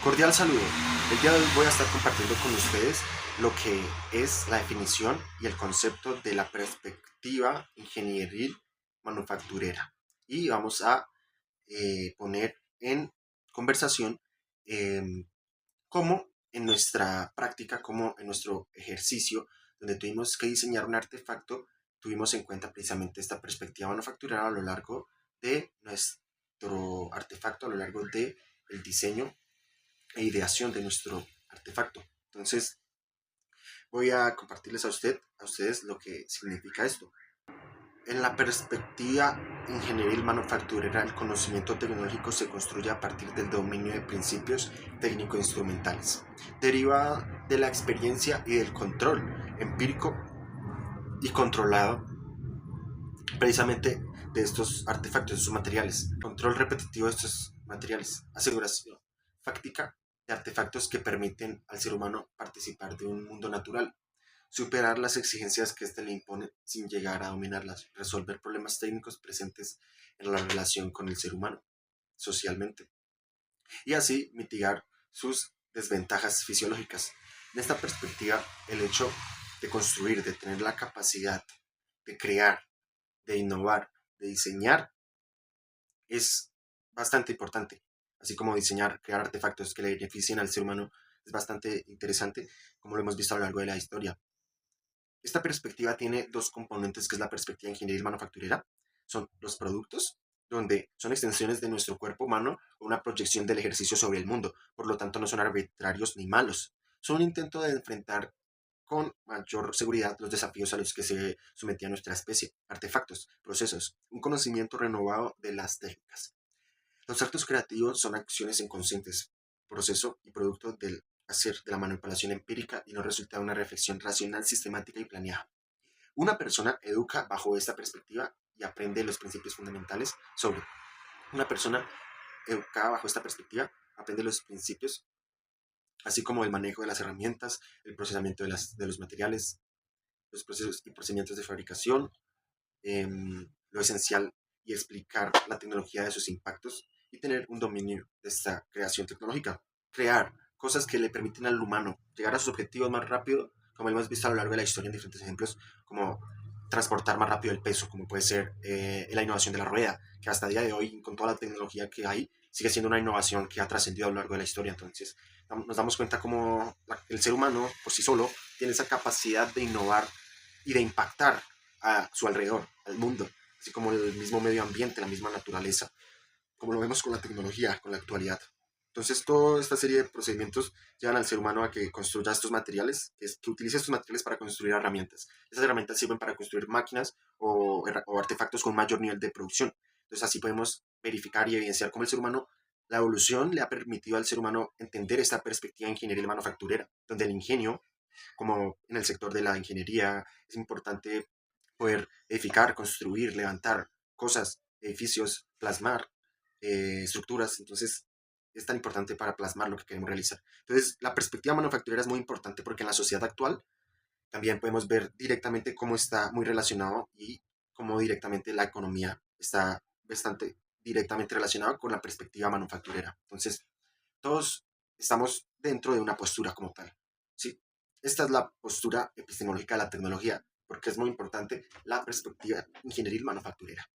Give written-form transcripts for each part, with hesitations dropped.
Cordial saludo. El día de hoy voy a estar compartiendo con ustedes lo que es la definición y el concepto de la perspectiva ingenieril manufacturera. Y vamos a poner en conversación eh, cómo en nuestra práctica, como en nuestro ejercicio, donde tuvimos que diseñar un artefacto, tuvimos en cuenta precisamente esta perspectiva manufacturera a lo largo de nuestro artefacto, a lo largo del diseño e ideación de nuestro artefacto. Entonces, voy a compartirles a ustedes lo que significa esto. En la perspectiva ingenieril manufacturera, el conocimiento tecnológico se construye a partir del dominio de principios técnico-instrumentales. Deriva de la experiencia y del control empírico y controlado precisamente de estos artefactos, de estos materiales. Control repetitivo de estos materiales. Aseguración fáctica de artefactos que permiten al ser humano participar de un mundo natural, superar las exigencias que éste le impone sin llegar a dominarlas, resolver problemas técnicos presentes en la relación con el ser humano socialmente y así mitigar sus desventajas fisiológicas. En esta perspectiva, el hecho de construir, de tener la capacidad de crear, de innovar, de diseñar, es bastante importante. Así como diseñar, crear artefactos que le beneficien al ser humano es bastante interesante, como lo hemos visto a lo largo de la historia. Esta perspectiva tiene dos componentes, que es la perspectiva ingenieril manufacturera. Son los productos, donde son extensiones de nuestro cuerpo humano o una proyección del ejercicio sobre el mundo. Por lo tanto, no son arbitrarios ni malos. Son un intento de enfrentar con mayor seguridad los desafíos a los que se sometía nuestra especie, artefactos, procesos, un conocimiento renovado de las técnicas. Los actos creativos son acciones inconscientes, proceso y producto del hacer, de la manipulación empírica y no resulta de una reflexión racional, sistemática y planeada. Una persona educa bajo esta perspectiva y aprende los principios fundamentales sobre. Una persona educada bajo esta perspectiva aprende los principios, así como el manejo de las herramientas, el procesamiento de los materiales, los procesos y procedimientos de fabricación, lo esencial y explicar la tecnología de sus impactos y tener un dominio de esta creación tecnológica. Crear cosas que le permiten al humano llegar a sus objetivos más rápido, como hemos visto a lo largo de la historia en diferentes ejemplos, como transportar más rápido el peso, como puede ser la innovación de la rueda, que hasta el día de hoy, con toda la tecnología que hay, sigue siendo una innovación que ha trascendido a lo largo de la historia. Entonces, nos damos cuenta como el ser humano por sí solo tiene esa capacidad de innovar y de impactar a su alrededor, al mundo, así como el mismo medio ambiente, la misma naturaleza, como lo vemos con la tecnología, con la actualidad. Entonces, toda esta serie de procedimientos llevan al ser humano a que construya estos materiales, que utilice estos materiales para construir herramientas. Esas herramientas sirven para construir máquinas o artefactos con mayor nivel de producción. Entonces, así podemos verificar y evidenciar cómo el ser humano, la evolución le ha permitido al ser humano entender esta perspectiva ingenieril manufacturera, donde el ingenio, como en el sector de la ingeniería, es importante poder edificar, construir, levantar cosas, edificios, plasmar estructuras. Entonces, es tan importante para plasmar lo que queremos realizar. Entonces, la perspectiva manufacturera es muy importante porque en la sociedad actual también podemos ver directamente cómo está muy relacionado y cómo directamente la economía está bastante directamente relacionada con la perspectiva manufacturera. Entonces, todos estamos dentro de una postura como tal. ¿Sí? Esta es la postura epistemológica de la tecnología, porque es muy importante la perspectiva ingenieril manufacturera.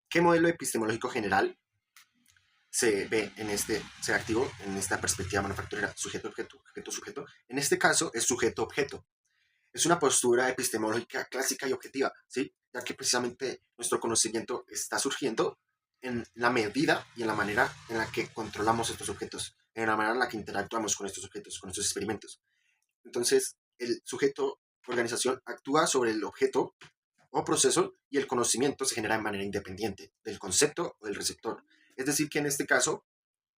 ¿Qué modelo epistemológico general se activó en esta perspectiva manufacturera? Sujeto-objeto, objeto-sujeto. En este caso es sujeto-objeto. Es una postura epistemológica clásica y objetiva, ¿sí? Ya que precisamente nuestro conocimiento está surgiendo en la medida y en la manera en la que controlamos estos objetos, en la manera en la que interactuamos con estos objetos, con estos experimentos. Entonces, el sujeto organización actúa sobre el objeto o proceso y el conocimiento se genera de manera independiente del concepto o del receptor. Es decir, que en este caso,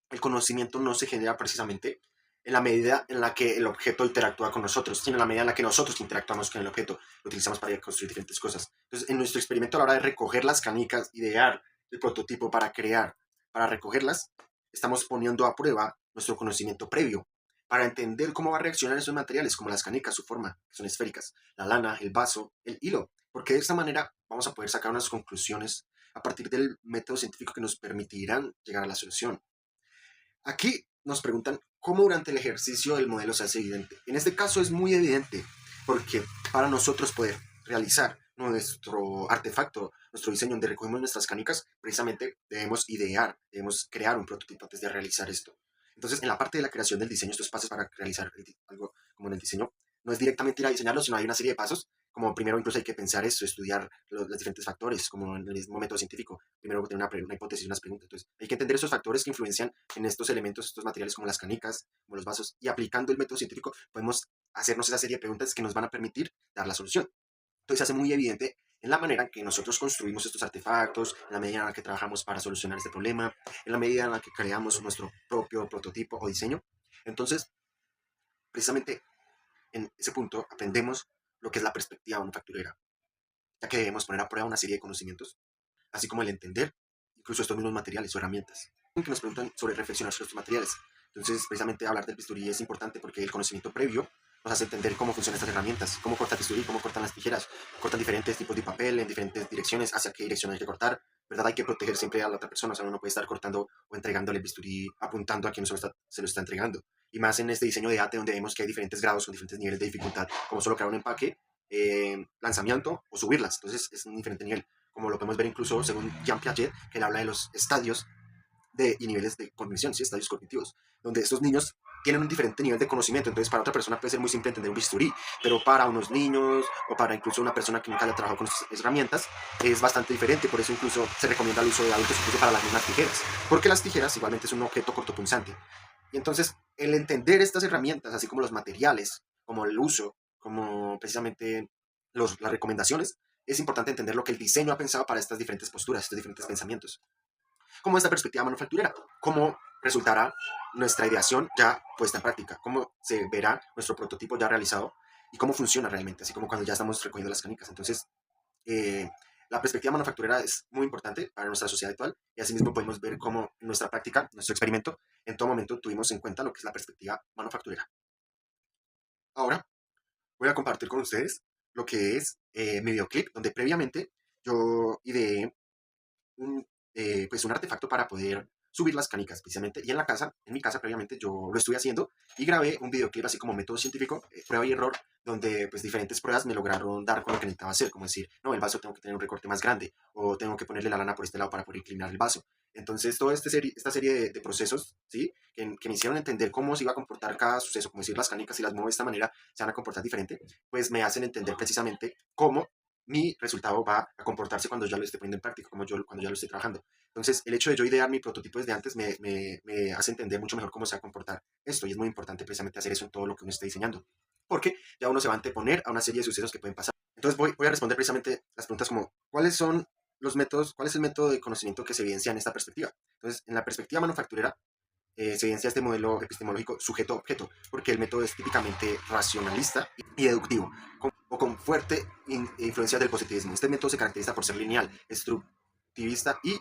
el conocimiento no se genera precisamente en la medida en la que el objeto interactúa con nosotros, sino en la medida en la que nosotros interactuamos con el objeto, lo utilizamos para construir diferentes cosas. Entonces, en nuestro experimento a la hora de recoger las canicas, idear el prototipo para crear, para recogerlas, estamos poniendo a prueba nuestro conocimiento previo para entender cómo va a reaccionar esos materiales, como las canicas, su forma, que son esféricas, la lana, el vaso, el hilo, porque de esta manera vamos a poder sacar unas conclusiones a partir del método científico que nos permitirán llegar a la solución. Aquí nos preguntan cómo durante el ejercicio el modelo se hace evidente. En este caso es muy evidente porque para nosotros poder realizar nuestro artefacto, nuestro diseño donde recogemos nuestras canicas, precisamente debemos idear, debemos crear un prototipo antes de realizar esto. Entonces, en la parte de la creación del diseño, estos pasos para realizar algo como en el diseño, no es directamente ir a diseñarlo, sino hay una serie de pasos, como primero incluso hay que pensar esto, estudiar los diferentes factores, como en el mismo método científico, primero tener una hipótesis y unas preguntas. Entonces, hay que entender esos factores que influencian en estos elementos, estos materiales como las canicas, como los vasos, y aplicando el método científico podemos hacernos esa serie de preguntas que nos van a permitir dar la solución. Entonces se hace muy evidente en la manera en que nosotros construimos estos artefactos, en la medida en la que trabajamos para solucionar este problema, en la medida en la que creamos nuestro propio prototipo o diseño. Entonces, precisamente en ese punto aprendemos lo que es la perspectiva manufacturera, ya que debemos poner a prueba una serie de conocimientos, así como el entender incluso estos mismos materiales o herramientas. Que nos preguntan sobre reflexionar sobre estos materiales. Entonces, precisamente hablar del bisturí es importante porque el conocimiento previo nos hace entender cómo funcionan estas herramientas, cómo corta el bisturí, cómo cortan las tijeras, cortan diferentes tipos de papel en diferentes direcciones, hacia qué dirección hay que cortar, ¿verdad? Hay que proteger siempre a la otra persona, o sea, uno no puede estar cortando o entregándole el bisturí apuntando a quien se lo está entregando. Y más en este diseño de ATE donde vemos que hay diferentes grados con diferentes niveles de dificultad, como solo crear un empaque, lanzamiento o subirlas. Entonces es un diferente nivel, como lo podemos ver incluso según Jean Piaget, que él habla de los estadios y niveles de cognición, ¿sí? Estadios cognitivos, donde estos niños tienen un diferente nivel de conocimiento. Entonces, para otra persona puede ser muy simple entender un bisturí, pero para unos niños o para incluso una persona que nunca haya trabajado con estas herramientas, es bastante diferente. Por eso incluso se recomienda el uso de adultos incluso para las mismas tijeras, porque las tijeras igualmente es un objeto cortopunzante. Y entonces, el entender estas herramientas, así como los materiales, como el uso, como precisamente las recomendaciones, es importante entender lo que el diseño ha pensado para estas diferentes posturas, estos diferentes pensamientos. Como esta perspectiva manufacturera, cómo resultará nuestra ideación ya puesta en práctica, cómo se verá nuestro prototipo ya realizado y cómo funciona realmente, así como cuando ya estamos recogiendo las canicas. Entonces, eh, la perspectiva manufacturera es muy importante para nuestra sociedad actual y asimismo podemos ver cómo en nuestra práctica, nuestro experimento, en todo momento tuvimos en cuenta lo que es la perspectiva manufacturera. Ahora voy a compartir con ustedes lo que es mi videoclip, donde previamente yo ideé pues un artefacto para poder subir las canicas precisamente. Y en la casa, en mi casa previamente, yo lo estuve haciendo y grabé un videoclip así como método científico, prueba y error, donde pues diferentes pruebas me lograron dar con lo que necesitaba hacer, como decir, no, el vaso tengo que tener un recorte más grande o tengo que ponerle la lana por este lado para poder inclinar el vaso. Entonces, toda esta serie de procesos, ¿sí? Que me hicieron entender cómo se iba a comportar cada suceso, como decir, las canicas, si las muevo de esta manera, se van a comportar diferente, pues me hacen entender precisamente cómo mi resultado va a comportarse cuando ya lo esté poniendo en práctica, cuando ya lo esté trabajando. Entonces, el hecho de yo idear mi prototipo desde antes me hace entender mucho mejor cómo se va a comportar esto. Y es muy importante precisamente hacer eso en todo lo que uno esté diseñando. Porque ya uno se va a anteponer a una serie de sucesos que pueden pasar. Entonces, voy a responder precisamente las preguntas como, ¿cuáles son los métodos, cuál es el método de conocimiento que se evidencia en esta perspectiva? Entonces, en la perspectiva manufacturera, se evidencia este modelo epistemológico sujeto-objeto, porque el método es típicamente racionalista y deductivo, o con fuerte influencia del positivismo. Este método se caracteriza por ser lineal, estructivista y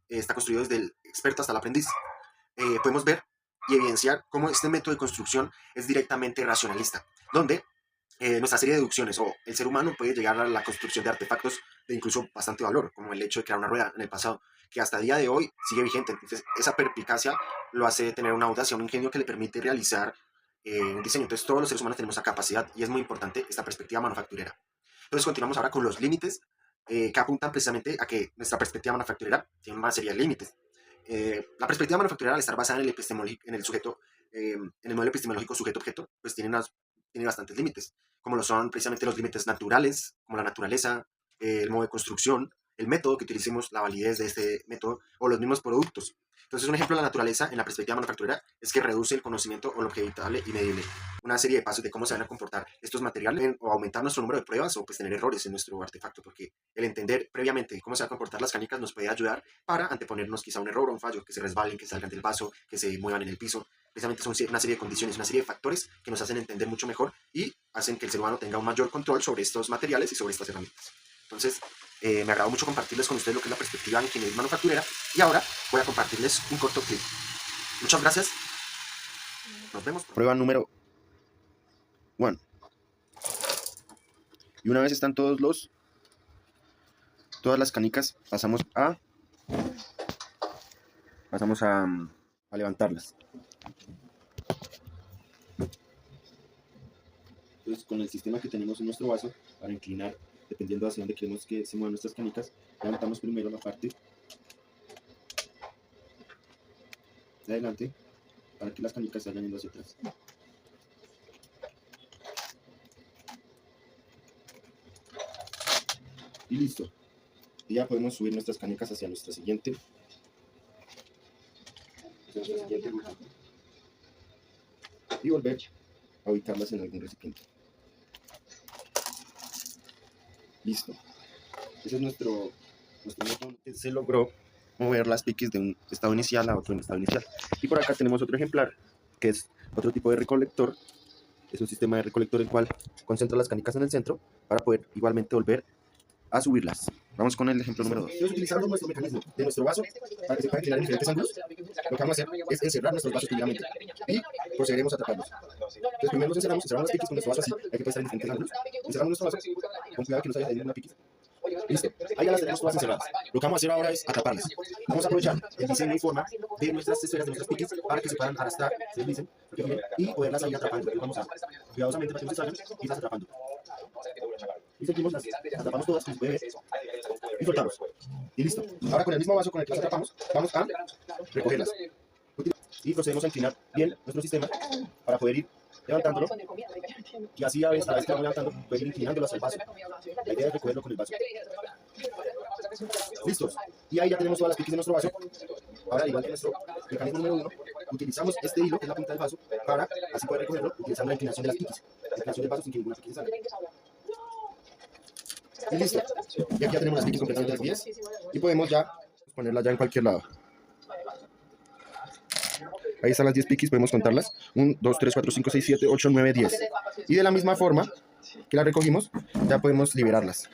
está construido desde el experto hasta el aprendiz. Podemos ver y evidenciar cómo este método de construcción es directamente racionalista, donde nuestra serie de deducciones o el ser humano puede llegar a la construcción de artefactos de incluso bastante valor, como el hecho de crear una rueda en el pasado, que hasta el día de hoy sigue vigente. Entonces, esa perspicacia lo hace tener una audacia, un ingenio que le permite realizar un diseño. Entonces, todos los seres humanos tenemos esa capacidad y es muy importante esta perspectiva manufacturera. Entonces, continuamos ahora con los límites que apuntan precisamente a que nuestra perspectiva manufacturera tiene una serie de límites. La perspectiva manufacturera, al estar basada en en el sujeto, en el modelo epistemológico sujeto-objeto, pues tiene bastantes límites, como lo son precisamente los límites naturales, como la naturaleza, el modo de construcción, el método que utilicemos, la validez de este método, o los mismos productos. Entonces, un ejemplo de la naturaleza en la perspectiva manufacturera es que reduce el conocimiento o lo que evitable y medible. Una serie de pasos de cómo se van a comportar estos materiales o aumentar nuestro número de pruebas o pues tener errores en nuestro artefacto, porque el entender previamente cómo se van a comportar las canicas nos puede ayudar para anteponernos quizá un error o un fallo, que se resbalen, que salgan del vaso, que se muevan en el piso. Precisamente son una serie de condiciones, una serie de factores que nos hacen entender mucho mejor y hacen que el ser humano tenga un mayor control sobre estos materiales y sobre estas herramientas. Entonces, me agradó mucho compartirles con ustedes lo que es la perspectiva en ingeniería manufacturera y ahora voy a compartirles un corto clip. Muchas gracias. Nos vemos. Prueba número 1. Y una vez están todas las canicas, pasamos a levantarlas. Entonces, con el sistema que tenemos en nuestro vaso, para inclinar, dependiendo hacia dónde queremos que se muevan nuestras canicas, levantamos primero la parte de adelante para que las canicas se vayan yendo hacia atrás. Y listo. Y ya podemos subir nuestras canicas hacia nuestra siguiente. Ruta. Y volver a ubicarlas en algún recipiente. Listo. Ese es nuestro método que se logró mover las piquis de un estado inicial a otro estado inicial. Y por acá tenemos otro ejemplar, que es otro tipo de recolector. Es un sistema de recolector el cual concentra las canicas en el centro para poder igualmente volver a subirlas. Vamos con el ejemplo número 2. Entonces, utilizando nuestro mecanismo de nuestro vaso para que se pueda inclinar en diferentes ángulos, lo que vamos a hacer es encerrar nuestros vasos ligeramente y procederemos a taparlos. Entonces, primero los encerramos las piquis con nuestro vaso así, hay que puede estar en diferentes ángulos. Encerramos nuestro vaso, con cuidado que no se vaya a salir una piquis. Listo, ahí ya las tenemos todas encerradas. Lo que vamos a hacer ahora es ataparlas. Vamos a aprovechar el diseño y forma de nuestras esferas, de nuestras piquis, para que se puedan arrastrar, se deslicen, y poderlas ir atrapando. Vamos a cuidadosamente para que no se salgan y las atrapando. Y seguimos, las atrapamos todas, como se puede ver, y soltamos. Y listo. Ahora con el mismo vaso con el que las atrapamos, vamos a recogerlas. Y procedemos a inclinar bien nuestro sistema para poder ir levantándolo. Y así a vez que vamos levantando, poder ir inclinándolas al vaso. La idea es recogerlo con el vaso. Listos. Y ahí ya tenemos todas las piquis de nuestro vaso. Ahora, igual que nuestro mecanismo número 1, utilizamos este hilo, que es la punta del vaso, para así poder recogerlo, utilizando la inclinación de las piquis. La inclinación del vaso sin que ninguna piquis salga. Y listo. Y aquí ya tenemos las piquis completamente las 10. Y podemos ya ponerlas ya en cualquier lado. Ahí están las 10 piquis, podemos contarlas. 1, 2, 3, 4, 5, 6, 7, 8, 9, 10. Y de la misma forma que las recogimos, ya podemos liberarlas.